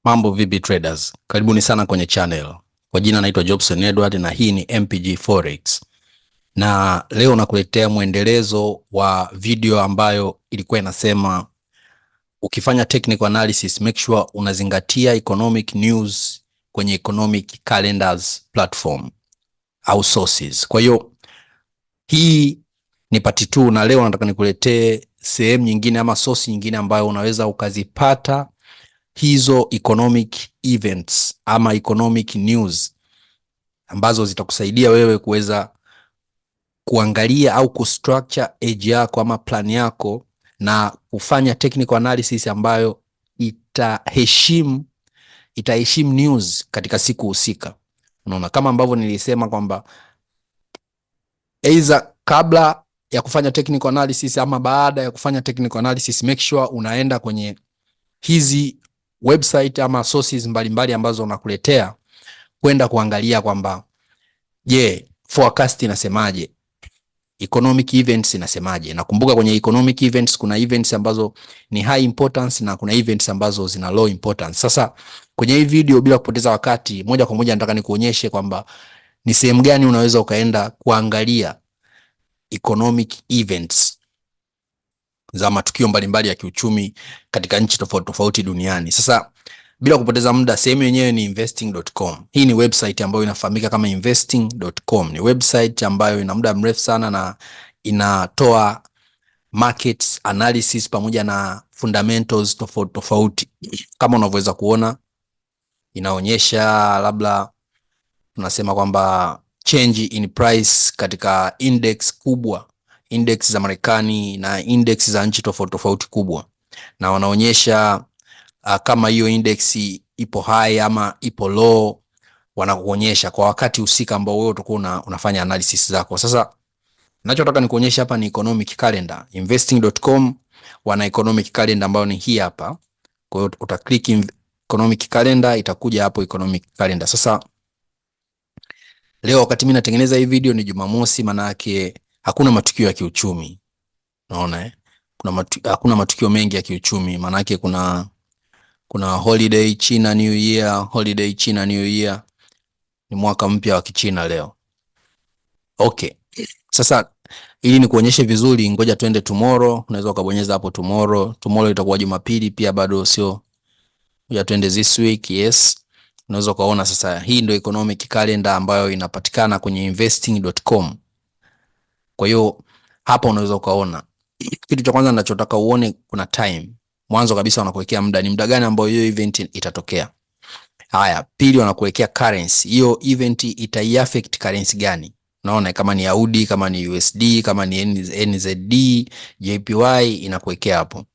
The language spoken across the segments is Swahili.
Mambo vipi traders? Karibuni sana kwenye channel. Kwa jina naitwa Jobson Edward na hii ni MPG Forex. Na leo nakuletea mwendelezo wa video ambayo ilikuwa inasema ukifanya technical analysis make sure unazingatia economic news kwenye economic calendars platform au sources. Kwa hiyo hii ni part 2 na leo nataka nikuletee sehemu nyingine ama source nyingine ambayo unaweza ukazipata hizo economic events ama economic news ambazo zitakusaidia wewe kuweza kuangalia au kustructure edge yako ama plan yako na kufanya technical analysis ambayo itaheshimu news katika siku husika. Unaona, kama ambavyo nilisema kwamba either kabla ya kufanya technical analysis ama baada ya kufanya technical analysis, make sure unaenda kwenye hizi website ama sources mbalimbali ambazo nakuletea kwenda kuangalia kwamba forecast inasemaje, economic events inasemaje. Nakumbuka kwenye economic events kuna events ambazo ni high importance na kuna events ambazo zina low importance. Sasa kwenye hii video, bila kupoteza wakati, moja kwa moja nataka nikuonyeshe kwamba ni sehemu gani unaweza ukaenda kuangalia economic events za matukio mbalimbali ya kiuchumi katika nchi tofauti tofauti duniani. Sasa bila kupoteza muda, sehemu yenyewe ni investing.com. Hii ni website ambayo inafahamika kama investing.com. Ni website ambayo ina muda mrefu sana na inatoa markets analysis pamoja na fundamentals tofauti tofauti. Kama unavyoweza kuona, inaonyesha labda tunasema kwamba change in price katika index kubwa, index za Marekani na index za nchi tofauti tofauti kubwa, na wanaonyesha kama hiyo index ipo high ama ipo low, wanakuonyesha kwa wakati husika ambao wewe utakuwa unafanya analysis zako. Sasa ninachotaka nikuonyesha hapa ni economic calendar. Investing.com wana economic calendar ambayo ni hii hapa. Kwa hiyo utaklik economic calendar, itakuja hapo economic calendar. Sasa leo wakati mimi natengeneza hii video ni Jumamosi, maana yake hakuna matukio ya kiuchumi. Unaona hakuna matukio mengi ya kiuchumi, maana yake kuna holiday China New Year, holiday China New Year. Ni mwaka mpya wa Kichina leo. Okay. Sasa ili nikuonyeshe vizuri, ngoja twende tomorrow. Unaweza ukabonyeza hapo tomorrow. Tomorrow itakuwa Jumapili pia, bado sio. Ngoja twende this week. Yes. Unaweza kuona sasa hii ndio economic calendar ambayo inapatikana kwenye investing.com. Kwa hiyo hapa unaweza ukaona kitu cha kwanza ninachotaka uone, kuna time. Mwanzo kabisa wanakuwekea muda, ni muda gani ambao hiyo event itatokea. Haya, pili wanakuwekea currency. Hiyo event itaiaffect currency gani? Unaona, kama ni Audi, kama ni USD, kama ni NZD, JPY inakuwekea hapo.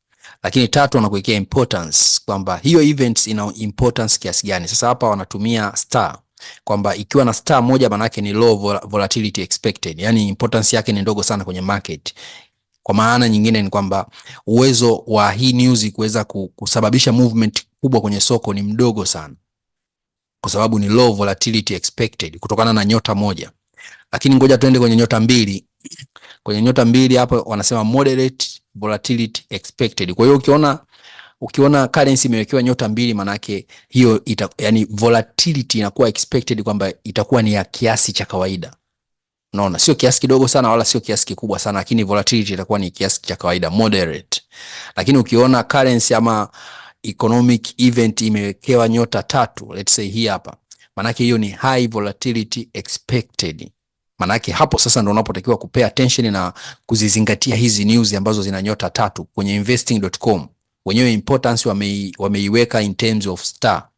Lakini tatu wanakuwekea importance, kwamba hiyo event ina importance kiasi gani. Sasa hapa wanatumia star, kwamba ikiwa na star moja maana yake ni low volatility expected, yani importance yake ni ndogo sana kwenye market. Kwa maana nyingine ni kwamba uwezo wa hii news kuweza kusababisha movement kubwa kwenye soko ni mdogo sana, kwa sababu ni low volatility expected kutokana na nyota moja. Lakini ngoja tuende kwenye nyota mbili. Kwenye nyota mbili hapa wanasema moderate volatility expected. Kwa hiyo ukiona currency imewekewa nyota mbili, maana yake hiyo yani volatility inakuwa expected kwamba itakuwa ni ya kiasi cha kawaida. Unaona, sio kiasi kidogo sana wala sio kiasi kikubwa sana, lakini volatility itakuwa ni kiasi cha kawaida, moderate. Lakini ukiona currency ama economic event imewekewa nyota tatu, let's say hii hapa, maana yake hiyo ni high volatility expected. Maana yake hapo sasa ndio unapotakiwa kupay attention na kuzizingatia hizi news ambazo zina nyota tatu. Kwenye investing.com wenyewe importance wameiweka in terms of star.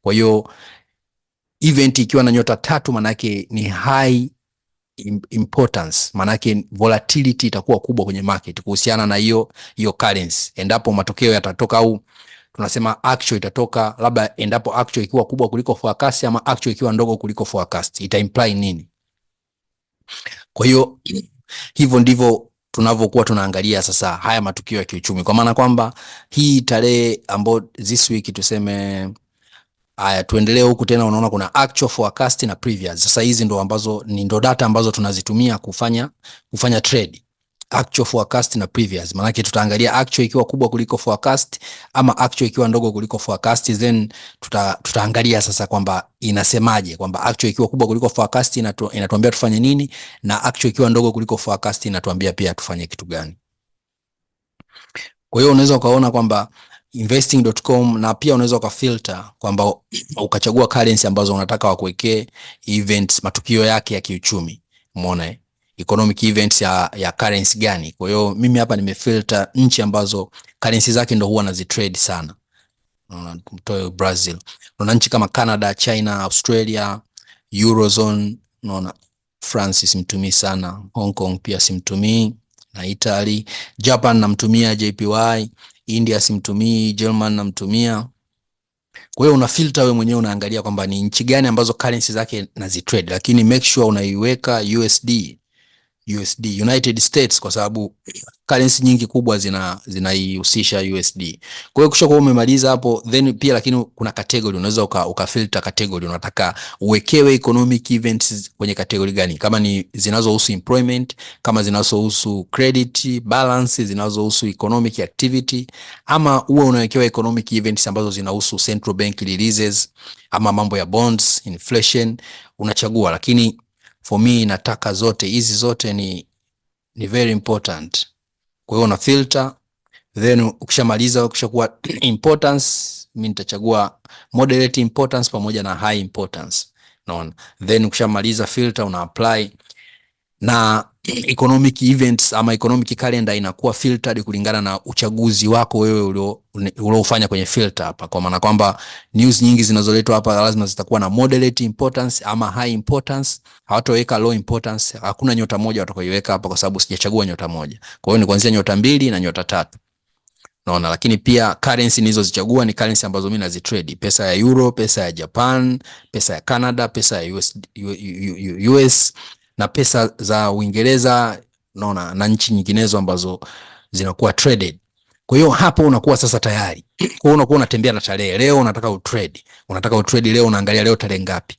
Kwa hiyo event ikiwa na nyota tatu maana yake ni high importance, maana yake volatility itakuwa kubwa kwenye market kuhusiana na hiyo currency. Endapo matokeo yatatoka, au tunasema actual itatoka, labda endapo actual ikiwa kubwa kuliko forecast ama actual ikiwa ndogo kuliko forecast, ita imply nini? Kwa hiyo hivyo ndivyo tunavyokuwa tunaangalia sasa haya matukio ya kiuchumi, kwa maana kwamba hii tarehe ambayo this week tuseme, haya tuendelee huku tena, unaona kuna actual, forecast na previous. Sasa hizi ndo data ambazo tunazitumia kufanya trade. actual forecast na previous. Maana yake tutaangalia actual ikiwa kubwa kuliko forecast ama actual ikiwa ndogo kuliko forecast, then tutaangalia sasa kwamba inasemaje, kwamba actual ikiwa kubwa kuliko forecast inatuambia tufanye nini, na actual ikiwa ndogo kuliko forecast inatuambia pia tufanye kitu gani. Kwa hiyo unaweza ukaona kwamba investing.com, na pia unaweza ukafilter kwamba ukachagua currency ambazo unataka wakuwekee events, matukio yake ya kiuchumi. Umeona economic events ya currency gani. Kwa hiyo mimi hapa nimefilter nchi ambazo currency zake ndo huwa nazitrade sana. Mtoe Brazil. Kuna nchi kama Canada, China, Australia, Eurozone, unaona France simtumii sana, Hong Kong pia simtumii, na Italy, Japan namtumia JPY, India simtumii, German namtumia. Kwa hiyo una filter wewe mwenyewe, unaangalia kwamba ni nchi gani ambazo currency zake nazitrade, lakini make sure unaiweka USD, United States, kwa sababu currency nyingi kubwa zinaihusisha USD. Kwa hiyo kisha kwa umemaliza hapo, then pia lakini kuna category unaweza ukafilter category, unataka uwekewe economic events kwenye category gani, kama ni zinazohusu employment, kama zinazohusu credit balance, zinazohusu economic activity, ama uwe unawekewa economic events ambazo zinahusu central bank releases ama mambo ya bonds, inflation, unachagua. Lakini for me nataka zote hizi, zote ni very important. Kwa hiyo una filter, then ukishamaliza, ukishakuwa importance, mimi nitachagua moderate importance pamoja na high importance. Unaona? Then ukishamaliza filter, una apply, na economic events ama economic calendar inakuwa filtered kulingana na uchaguzi wako wewe uliofanya kwenye filter hapa. Kwa maana kwamba news nyingi zinazoletwa hapa lazima zitakuwa na moderate importance ama high importance. Hawataweka low importance. Hakuna nyota moja watakayoiweka hapa kwa sababu sijachagua nyota moja. Kwa hiyo ni kuanzia nyota 2 na nyota 3. Naona, lakini pia currency nilizozichagua ni currency ambazo mimi nazitrade. Pesa ya Euro, pesa ya Japan, pesa ya Canada, pesa ya US na pesa za Uingereza, unaona, na nchi nyinginezo ambazo zinakuwa traded. Kwa hiyo hapo unakuwa sasa tayari. Kwa hiyo unakuwa unatembea na tarehe. Leo unataka utrade leo, unaangalia leo tarehe ngapi?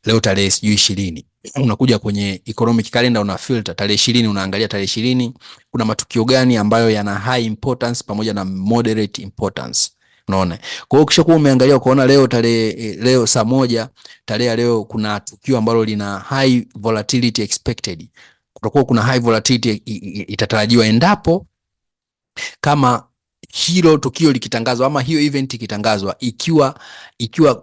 Leo tarehe 20. Unakuja kwenye economic calendar, una filter tarehe 20, unaangalia tarehe 20 kuna matukio gani ambayo yana high importance pamoja na moderate importance. Unaona? Kwa hiyo ukishakuwa umeangalia ukaona leo saa 1 tarehe leo kuna tukio ambalo lina high volatility expected. Kutakuwa kuna high volatility itatarajiwa endapo kama hilo tukio likitangazwa ama hiyo event ikitangazwa, ikiwa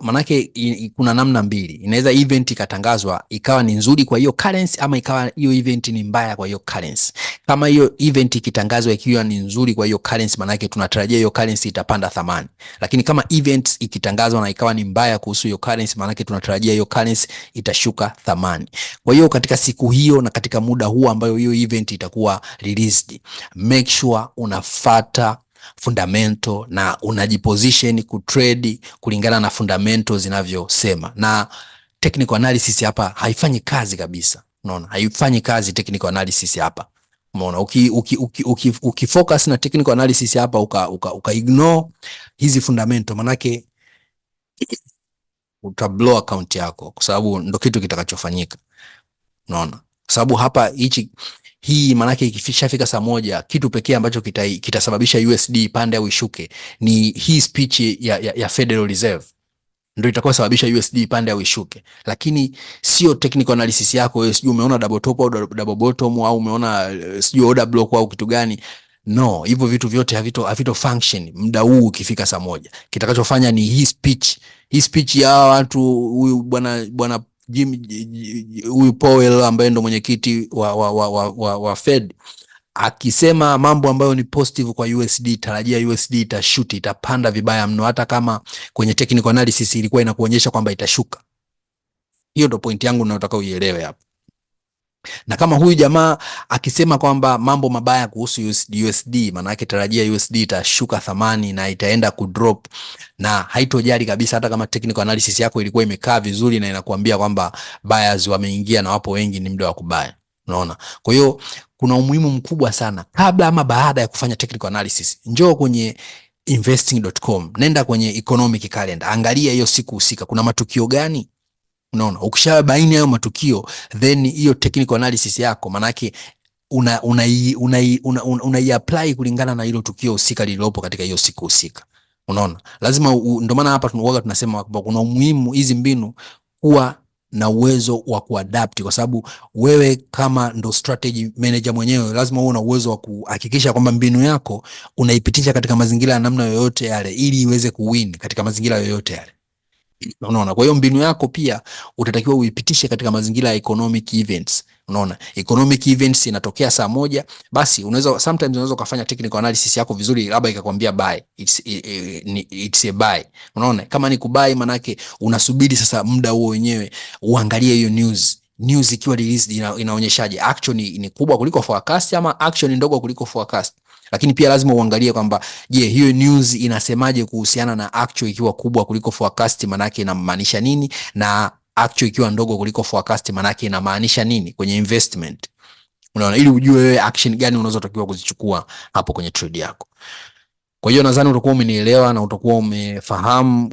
manake kuna namna mbili. Inaweza event ikatangazwa ikawa ni nzuri kwa hiyo currency, ama ikawa hiyo event ni mbaya kwa hiyo currency. Kama hiyo event ikitangazwa ikiwa ni nzuri kwa hiyo currency, manake tunatarajia hiyo currency itapanda thamani. Lakini kama event ikitangazwa na ikawa ni mbaya kuhusu hiyo currency, manake tunatarajia hiyo currency itashuka thamani. Kwa hiyo katika siku hiyo na katika muda huo ambayo hiyo event itakuwa released, make sure unafuata fundamental na unajiposition kutrade kulingana na fundamental zinavyosema. Na technical analysis hapa haifanyi kazi kabisa. Unaona? Haifanyi kazi technical analysis hapa. Umeona? Ukifocus na technical analysis hapa uka ignore hizi fundamental, manake utablow account yako, kwa sababu ndo kitu kitakachofanyika. Unaona? Kwa sababu hapa hii manake ikifika saa 1, kitu pekee ambacho kitasababisha USD pande au ishuke ni hii speech ya Federal Reserve, ndio itakuwa sababisha USD pande au ishuke. Lakini sio technical analysis yako wewe, sijui umeona double top au double bottom, au umeona sijui order block au kitu gani. No, hivyo vitu vyote havito function muda huu. Ukifika saa 1, kitakachofanya ni hii speech ya watu, huyu bwana huyu Powell ambaye ndo mwenyekiti wa Fed akisema mambo ambayo ni positive kwa USD, tarajia USD itashuti, itapanda vibaya mno, hata kama kwenye technical analysis ilikuwa inakuonyesha kwamba itashuka. Hiyo ndo point yangu ninayotaka uielewe hapa. Na kama huyu jamaa akisema kwamba mambo mabaya kuhusu USD, maana yake tarajia USD itashuka thamani na itaenda kudrop, na haitojali kabisa hata kama technical analysis yako ilikuwa imekaa vizuri na inakuambia kwamba buyers wameingia na wapo wengi, ni muda wa kubaya. Unaona? Kwa hiyo kuna umuhimu mkubwa sana kabla ama baada ya kufanya technical analysis. Njoo kwenye investing.com, nenda kwenye economic calendar, angalia hiyo siku husika kuna matukio gani. Unaona? Ukishabaini hayo matukio, then hiyo technical analysis yako manake apply kulingana na hilo tukio husika lililopo katika hiyo siku husika. Unaona? Lazima ndio maana hapa tunasema kwamba kuna umuhimu hizi mbinu kuwa na uwezo wa kuadapt, kwa sababu wewe kama ndo strategy manager mwenyewe lazima uwe na uwezo wa kuhakikisha kwamba mbinu yako unaipitisha katika mazingira ya namna yoyote yale ili iweze kuwin katika mazingira yoyote yale. Unaona? Kwa hiyo mbinu yako pia utatakiwa uipitishe katika mazingira ya economic events. Unaona? Economic events inatokea saa moja, basi sometimes unaweza kufanya technical analysis yako vizuri, labda ikakwambia buy, it's a buy. Unaona? Kama ni kubuy, manake unasubiri sasa muda huo wenyewe uangalie hiyo news ikiwa released inaonyeshaje, action ni kubwa kuliko forecast ama action ndogo kuliko forecast. Lakini pia lazima uangalie kwamba hiyo news inasemaje kuhusiana na actual ikiwa kubwa kuliko forecast, manake inamaanisha nini, na actual ikiwa ndogo kuliko forecast manake inamaanisha nini kwenye investment. Unaona, ili ujue wewe action gani unazotakiwa kuzichukua hapo kwenye trade yako. Kwa hiyo nadhani utakuwa umenielewa na utakuwa umefahamu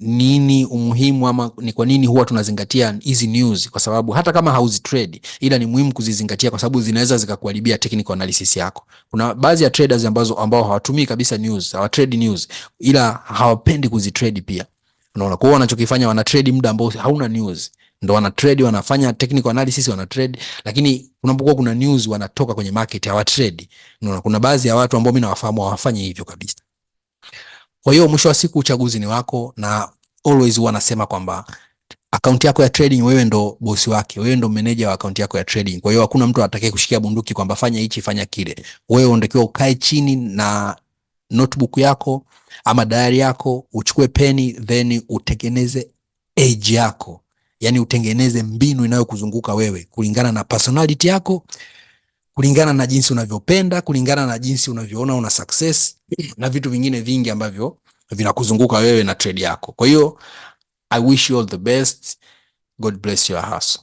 nini umuhimu ama ni kwa nini huwa tunazingatia hizi news, kwa sababu hata kama hauzi trade ila ni muhimu kuzizingatia kwa sababu zinaweza zikakuharibia technical analysis yako. Kuna baadhi ya traders ambao hawatumii kabisa news, hawatrade news ila hawapendi kuzitrade pia. Unaona, kwa hiyo wanachokifanya wana trade muda ambao hauna news. Ndio wana trade, wanafanya technical analysis, wana trade, lakini unapokuwa kuna news wanatoka kwenye market, hawa trade. Unaona, kuna baadhi ya watu ambao mimi nawafahamu hawafanyi hivyo kabisa. Kwa hiyo mwisho wa siku uchaguzi ni wako, na always huwa nasema kwamba account yako ya trading wewe ndo bosi wake, wewe ndo manager wa account yako ya trading. Kwa hiyo hakuna mtu atakaye kushikia bunduki kwamba fanya hichi fanya kile. Wewe unatakiwa ukae chini na notebook yako ama diary yako, uchukue peni, then utengeneze edge yako. Yani utengeneze mbinu inayokuzunguka wewe kulingana na personality yako, kulingana na jinsi unavyopenda, kulingana na jinsi unavyoona una success na vitu vingine vingi ambavyo vinakuzunguka wewe na trade yako. Kwa hiyo I wish you all the best. God bless your hustle.